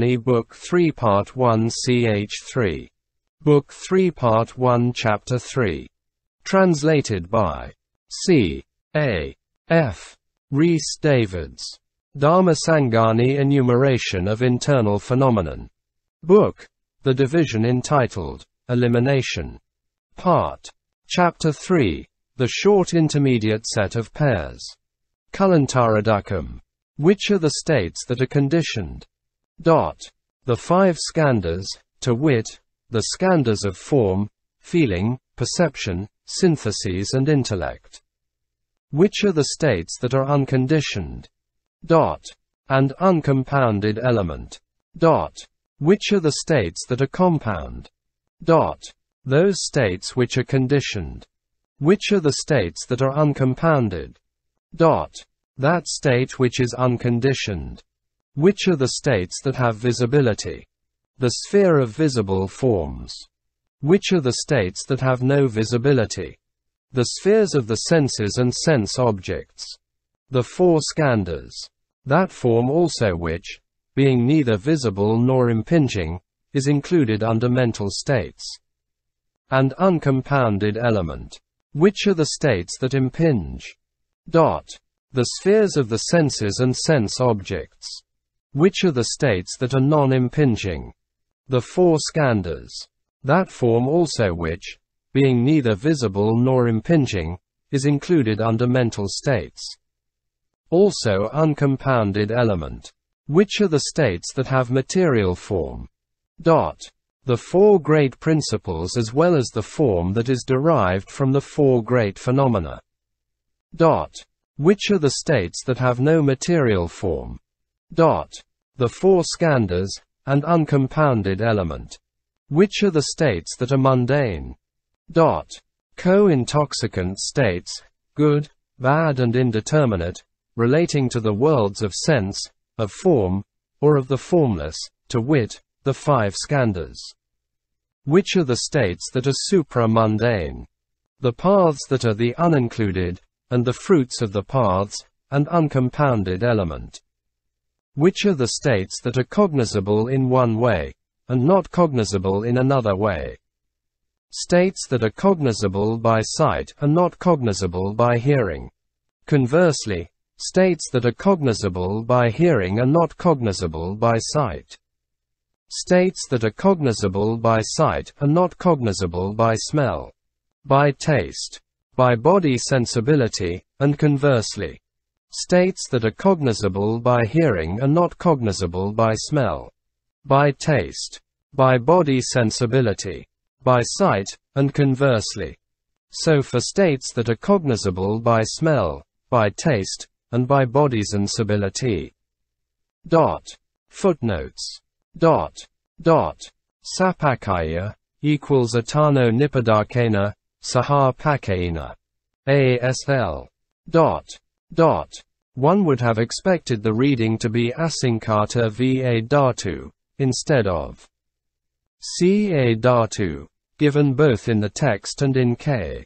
Dhammasangani Book 3 Part 1 Ch. 3. Book 3 Part 1 Chapter 3. Translated by C.A.F. Rhys Davids. Dhammasangani Enumeration of Internal Phenomenon. Book. The division entitled Elimination. Part. Chapter 3. The short intermediate set of pairs. Kalantaradakam. Which are the states that are conditioned? The 5 skandhas, to wit, the skandhas of form, feeling, perception, syntheses and intellect. Which are the states that are unconditioned? And uncompounded element. Which are the states that are compound? Those states which are conditioned. Which are the states that are uncompounded? That state which is unconditioned. Which are the states that have visibility? The sphere of visible forms. Which are the states that have no visibility? The spheres of the senses and sense objects. The 4 skandhas. That form also which, being neither visible nor impinging, is included under mental states. And uncompounded element. Which are the states that impinge? The spheres of the senses and sense objects. Which are the states that are non-impinging? The 4 skandhas. That form also which, being neither visible nor impinging, is included under mental states. Also uncompounded element. Which are the states that have material form? The 4 great principles as well as the form that is derived from the 4 great phenomena. Which are the states that have no material form? The 4 skandhas, and uncompounded element. Which are the states that are mundane? Co-intoxicant states, good, bad and indeterminate, relating to the worlds of sense, of form, or of the formless, to wit, the 5 skandhas. Which are the states that are supra-mundane? The paths that are the unincluded, and the fruits of the paths, and uncompounded element. Which are the states that are cognizable in one way, and not cognizable in another way? States that are cognizable by sight and not cognizable by hearing. Conversely, states that are cognizable by hearing and not cognizable by sight. States that are cognizable by sight and not cognizable by smell, by taste, by body sensibility, and conversely. States that are cognizable by hearing and not cognizable by smell, by taste, by body sensibility, by sight, and conversely. So for states that are cognizable by smell, by taste, and by body sensibility. Footnotes. Sapakaya equals atano nipadakena, saha pakaina. ASL. One would have expected the reading to be asinkata va dhatu, instead of ca dhatu, given both in the text and in K.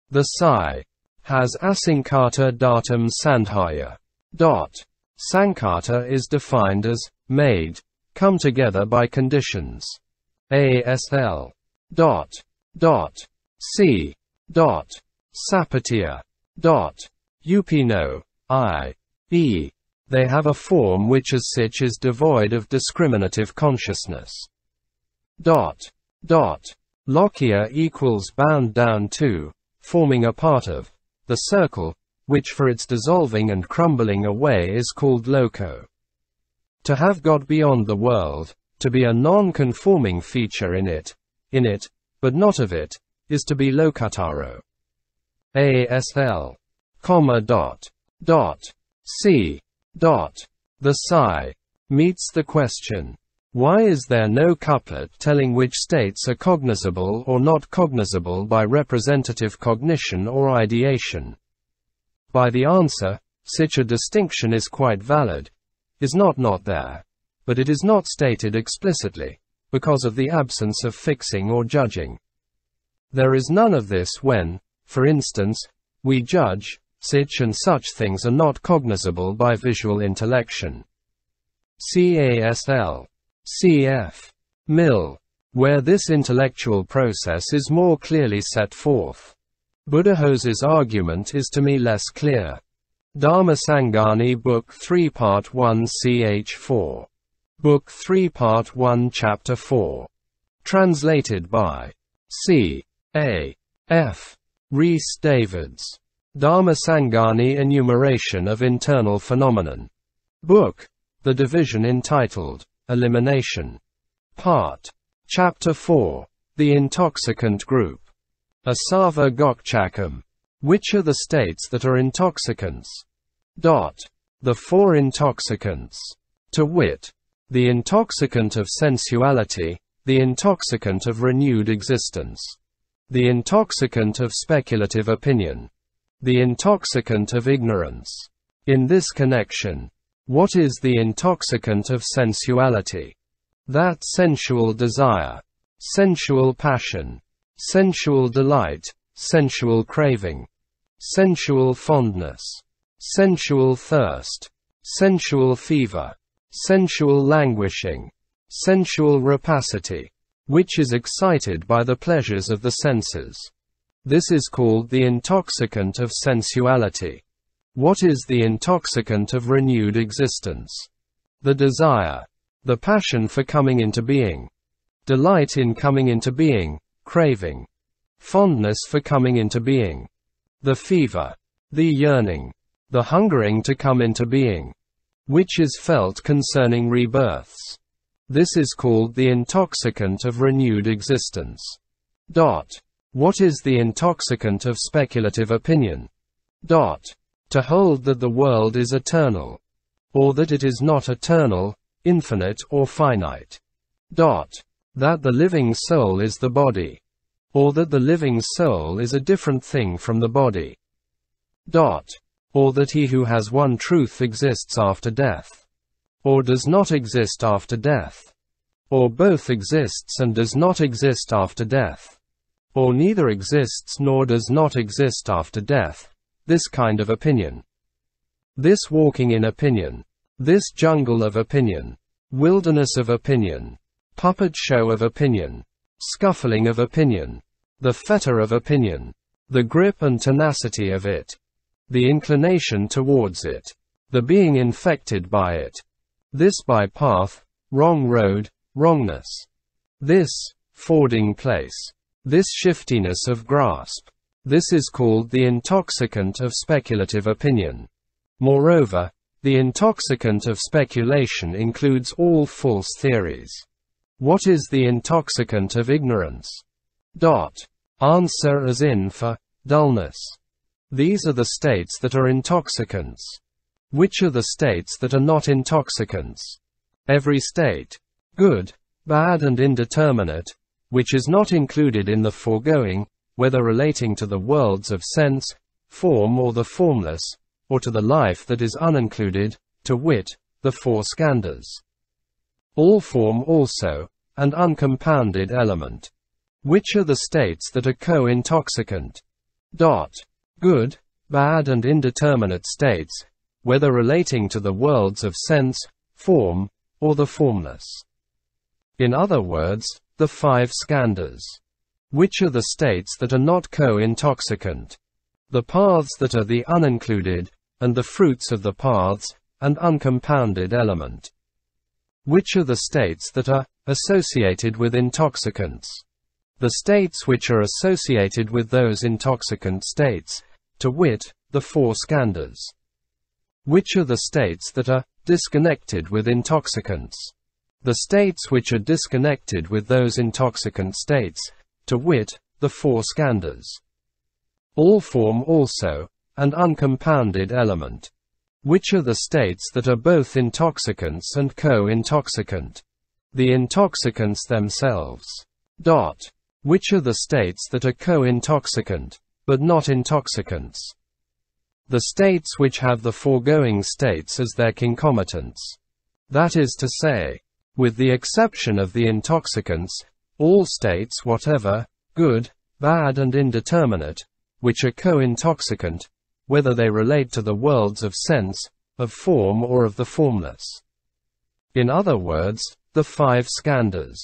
The Sai has asinkata datum sandhaya. Sankata is defined as made, come together by conditions. ASL. C. Sapatiya. Upino. I.e. They have a form which as such is devoid of discriminative consciousness. Lokia equals bound down to, forming a part of, the circle, which for its dissolving and crumbling away is called loco. To have got beyond the world, to be a non-conforming feature in it, but not of it, is to be lokataro. ASL. C. The Sai meets the question, why is there no couplet telling which states are cognizable or not cognizable by representative cognition or ideation? By the answer, such a distinction is quite valid, is not there, but it is not stated explicitly, because of the absence of fixing or judging. There is none of this when, for instance, we judge, such and such things are not cognizable by visual intellection. CASL. C.A.F. Mill, where this intellectual process is more clearly set forth. Buddhist's argument is to me less clear. Dhammasangani Book 3 Part 1 Ch. 4. Book 3 Part 1 Chapter 4. Translated by C.A.F. Rhys Davids. Dhammasangani Enumeration of Internal Phenomenon. Book. The division entitled, Elimination. Part. Chapter 4. The Intoxicant Group. Asava Gokchakam. Which are the states that are intoxicants? The four intoxicants. To wit, the intoxicant of sensuality, the intoxicant of renewed existence, the intoxicant of speculative opinion, the intoxicant of ignorance. In this connection, what is the intoxicant of sensuality? That sensual desire, sensual passion, sensual delight, sensual craving, sensual fondness, sensual thirst, sensual fever, sensual languishing, sensual rapacity, which is excited by the pleasures of the senses. This is called the intoxicant of sensuality. What is the intoxicant of renewed existence? The desire, the passion for coming into being, delight in coming into being, craving, fondness for coming into being, the fever, the yearning, the hungering to come into being, which is felt concerning rebirths. This is called the intoxicant of renewed existence. What is the intoxicant of speculative opinion? To hold that the world is eternal, or that it is not eternal, infinite or finite. That the living soul is the body, or that the living soul is a different thing from the body. Or that he who has one truth exists after death, or does not exist after death, or both exists and does not exist after death, or neither exists nor does not exist after death. This kind of opinion. This walking in opinion. This jungle of opinion. Wilderness of opinion. Puppet show of opinion. Scuffling of opinion. The fetter of opinion. The grip and tenacity of it. The inclination towards it. The being infected by it. This bypath, wrong road, wrongness. This, fording place. This shiftiness of grasp. This is called the intoxicant of speculative opinion. Moreover, the intoxicant of speculation includes all false theories. What is the intoxicant of ignorance? Answer as in for, dullness. These are the states that are intoxicants. Which are the states that are not intoxicants? Every state, good, bad and indeterminate, which is not included in the foregoing, whether relating to the worlds of sense, form or the formless, or to the life that is unincluded, to wit, the four skandhas. All form also, and uncompounded element. Which are the states that are co-intoxicant? Good, bad and indeterminate states, whether relating to the worlds of sense, form, or the formless. In other words, the five skandhas. Which are the states that are not co-intoxicant? The paths that are the unincluded, and the fruits of the paths, and uncompounded element. Which are the states that are associated with intoxicants? The states which are associated with those intoxicant states, to wit, the four skandhas. Which are the states that are disconnected with intoxicants? The states which are disconnected with those intoxicant states, to wit, the four skandhas. All form also, and uncompounded element. Which are the states that are both intoxicants and co-intoxicant? The intoxicants themselves. Which are the states that are co-intoxicant, but not intoxicants? The states which have the foregoing states as their concomitants. That is to say, with the exception of the intoxicants, all states whatever, good, bad and indeterminate, which are co-intoxicant, whether they relate to the worlds of sense, of form or of the formless. In other words, the 5 skandhas.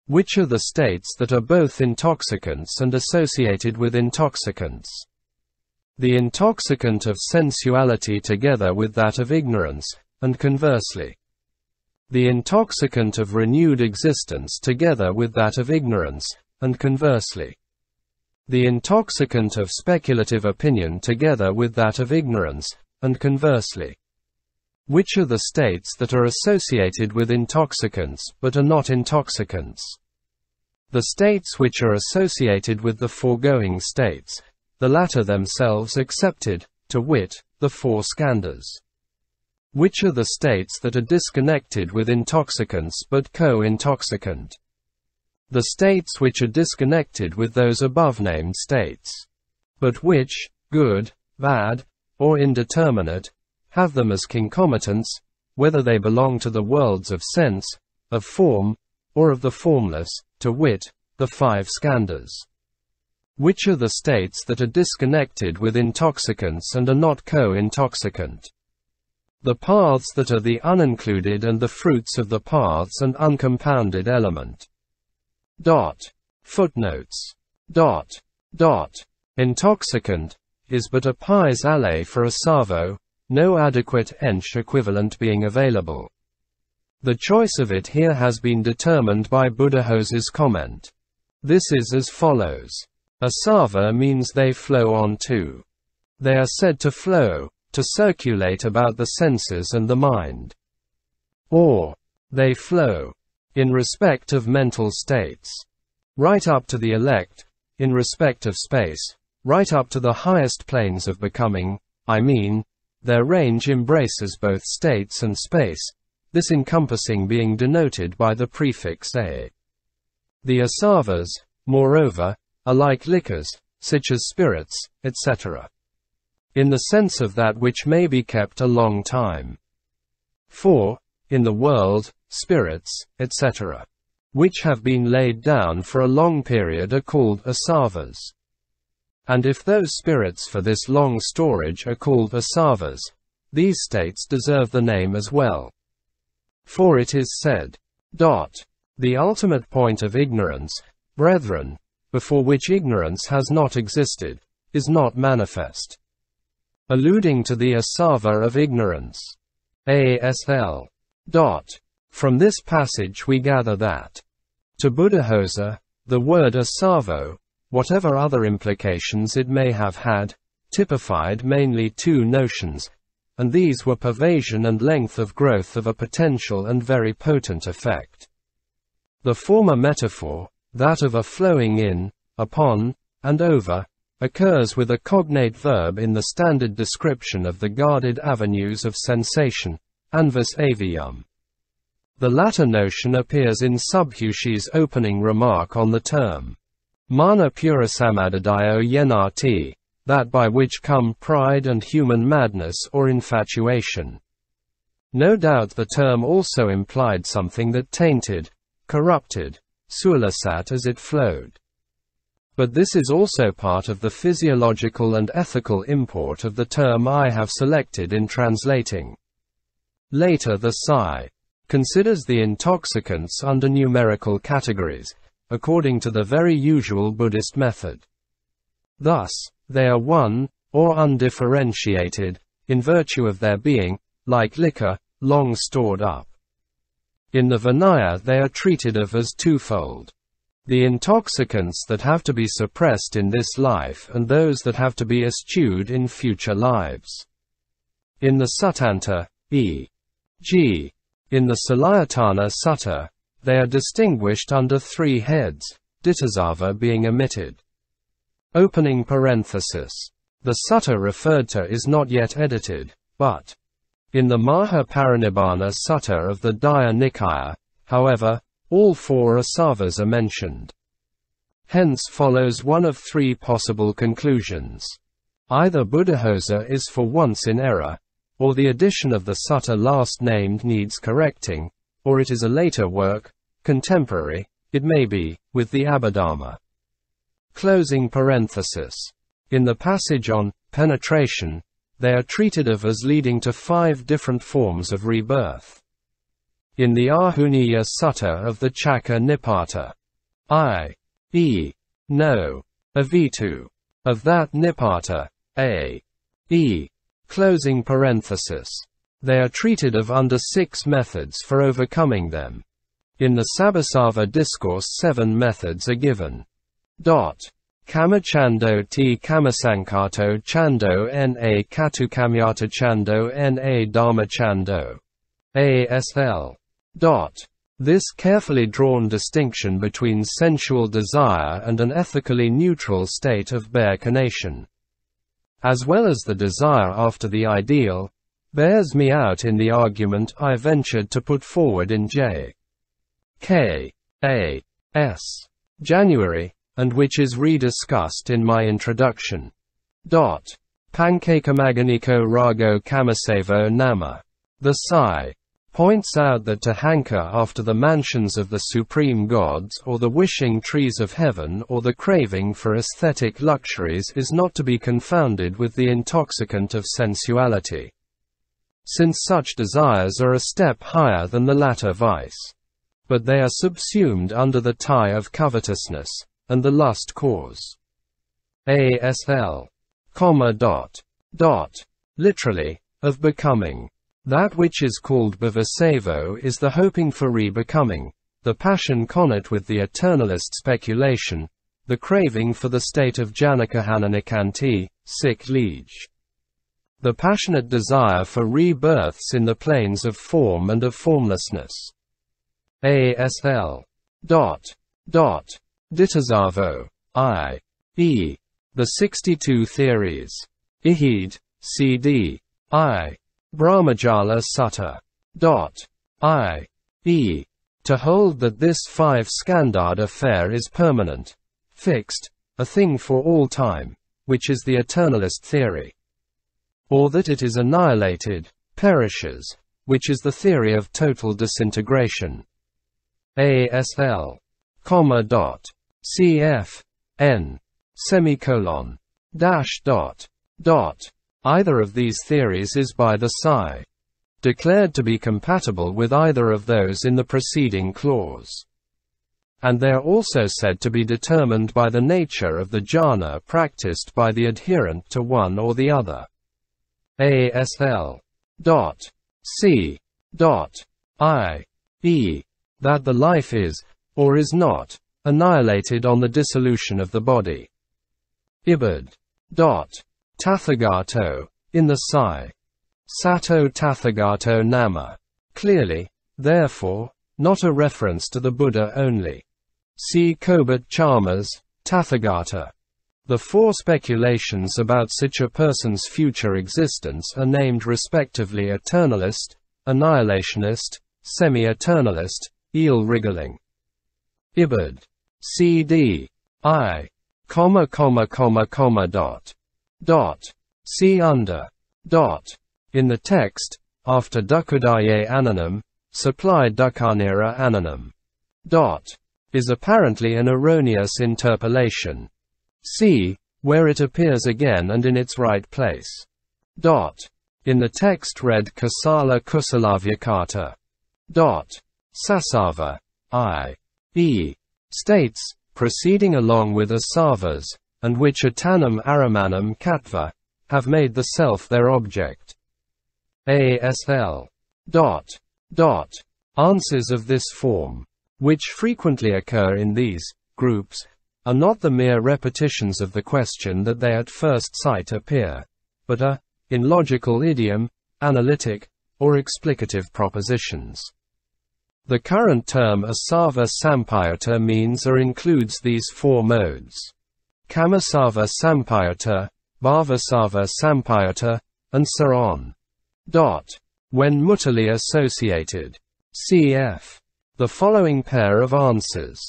Which are the states that are both intoxicants and associated with intoxicants? The intoxicant of sensuality together with that of ignorance, and conversely. The intoxicant of renewed existence together with that of ignorance, and conversely. The intoxicant of speculative opinion together with that of ignorance, and conversely. Which are the states that are associated with intoxicants but are not intoxicants? The states which are associated with the foregoing states, the latter themselves excepted, to wit, the 4 skandhas. Which are the states that are disconnected with intoxicants but co-intoxicant? The states which are disconnected with those above-named states, but which, good, bad, or indeterminate, have them as concomitants, whether they belong to the worlds of sense, of form, or of the formless, to wit, the 5 skandhas. Which are the states that are disconnected with intoxicants and are not co-intoxicant? The paths that are the unincluded and the fruits of the paths and uncompounded element. Footnotes. Intoxicant is but a pais alle for a savo, no adequate ensch equivalent being available. The choice of it here has been determined by Buddhist's comment. This is as follows. Asava means they flow on to. They are said to flow, to circulate about the senses and the mind. Or, they flow, in respect of mental states, right up to the elect, in respect of space, right up to the highest planes of becoming, their range embraces both states and space, this encompassing being denoted by the prefix a. The asavas, moreover, are like liquors, such as spirits, etc. in the sense of that which may be kept a long time. For, in the world, spirits, etc., which have been laid down for a long period are called asavas. And if those spirits for this long storage are called asavas, these states deserve the name as well. For it is said, the ultimate point of ignorance, brethren, before which ignorance has not existed, is not manifest. Alluding to the asava of ignorance. ASL. From this passage we gather that, to Buddhist, the word asavo, whatever other implications it may have had, typified mainly 2 notions, and these were pervasion and length of growth of a potential and very potent effect. The former metaphor, that of a flowing in, upon, and over, occurs with a cognate verb in the standard description of the guarded avenues of sensation, anvas avium. The latter notion appears in Subhushi's opening remark on the term, mana purasamadadayo yenati, that by which come pride and human madness or infatuation. No doubt the term also implied something that tainted, corrupted, sulasat as it flowed. But this is also part of the physiological and ethical import of the term I have selected in translating. Later the Psi considers the intoxicants under numerical categories, according to the very usual Buddhist method. Thus, they are one, or undifferentiated, in virtue of their being, like liquor, long stored up. In the Vinaya they are treated of as twofold. The intoxicants that have to be suppressed in this life and those that have to be eschewed in future lives. In the Suttanta, e.g. in the Salayatana Sutta, they are distinguished under 3 heads, Ditthasava being omitted. Opening parenthesis. The sutta referred to is not yet edited, but in the Mahaparinibbana Sutta of the Daya Nikaya, however, all 4 asavas are mentioned. Hence follows one of 3 possible conclusions. Either Buddhist is for once in error, or the edition of the sutta last named needs correcting, or it is a later work, contemporary, it may be, with the Abhidhamma. Closing parenthesis. In the passage on penetration, they are treated of as leading to 5 different forms of rebirth. in the Ahuniya Sutta of the Chakka Nipata. I.e. no. Avitu. Of that Nipata. A.e. closing parenthesis. They are treated of under 6 methods for overcoming them. In the Sabasava discourse 7 methods are given. Kamachando T Kamasankato Chando Na Katukamyata Chando Na Dharma Chando. ASL. This carefully drawn distinction between sensual desire and an ethically neutral state of bare conation, as well as the desire after the ideal, bears me out in the argument I ventured to put forward in J.K.A.S. January, and which is rediscussed in my introduction. Pankakamaganiko Rago Kamasevo Nama. The Sai points out that to hanker after the mansions of the supreme gods or the wishing trees of heaven or the craving for aesthetic luxuries is not to be confounded with the intoxicant of sensuality, since such desires are a step higher than the latter vice. But they are subsumed under the tie of covetousness, and the lust cause. ASL. Literally, of becoming. That which is called bhavasevo is the hoping for re-becoming, the passion connect with the eternalist speculation, the craving for the state of janakahananikanti, sick liege. The passionate desire for rebirths in the planes of form and of formlessness. ASL. Ditazavo. I.e. the 62 theories. Ihid, C.D. I. Brahmajala Sutta. I.e. to hold that this 5 skandard affair is permanent, fixed, a thing for all time, which is the eternalist theory. Or that it is annihilated, perishes, which is the theory of total disintegration. ASL. C.F. N. Dash. Either of these theories is by the Sai declared to be compatible with either of those in the preceding clause. And they are also said to be determined by the nature of the jhana practiced by the adherent to one or the other. ASL. C. I.e. that the life is, or is not, annihilated on the dissolution of the body. Ibid. Tathagato. In the Sai. Sato Tathagato Nama. Clearly, therefore, not a reference to the Buddha only. See Kobat Chalmers, Tathagata. The 4 speculations about such a person's future existence are named respectively eternalist, annihilationist, semi-eternalist, eel-wriggling. Ibid. C.D. I. See under. In the text, after dukkhudaye ananam, supply dukkhanira ananam. Is apparently an erroneous interpolation. See, where it appears again and in its right place. In the text read Kasala Kusalavyakata. Sasava. I.e. states, proceeding along with asavas, and which atanam aramanam katva, have made the self their object. ASL. Answers of this form, which frequently occur in these groups, are not the mere repetitions of the question that they at first sight appear, but are, in logical idiom, analytic, or explicative propositions. The current term asava sampayata means or includes these 4 modes. Kamasava sampayata, bhavasava sampayata, and so on. When mutually associated. Cf. the following pair of answers.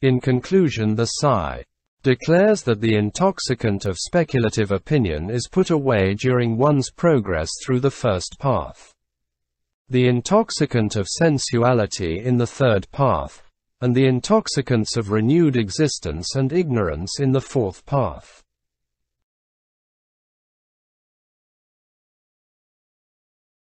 In conclusion, the Sai declares that the intoxicant of speculative opinion is put away during one's progress through the first path, the intoxicant of sensuality in the third path, and the intoxicants of renewed existence and ignorance in the fourth path.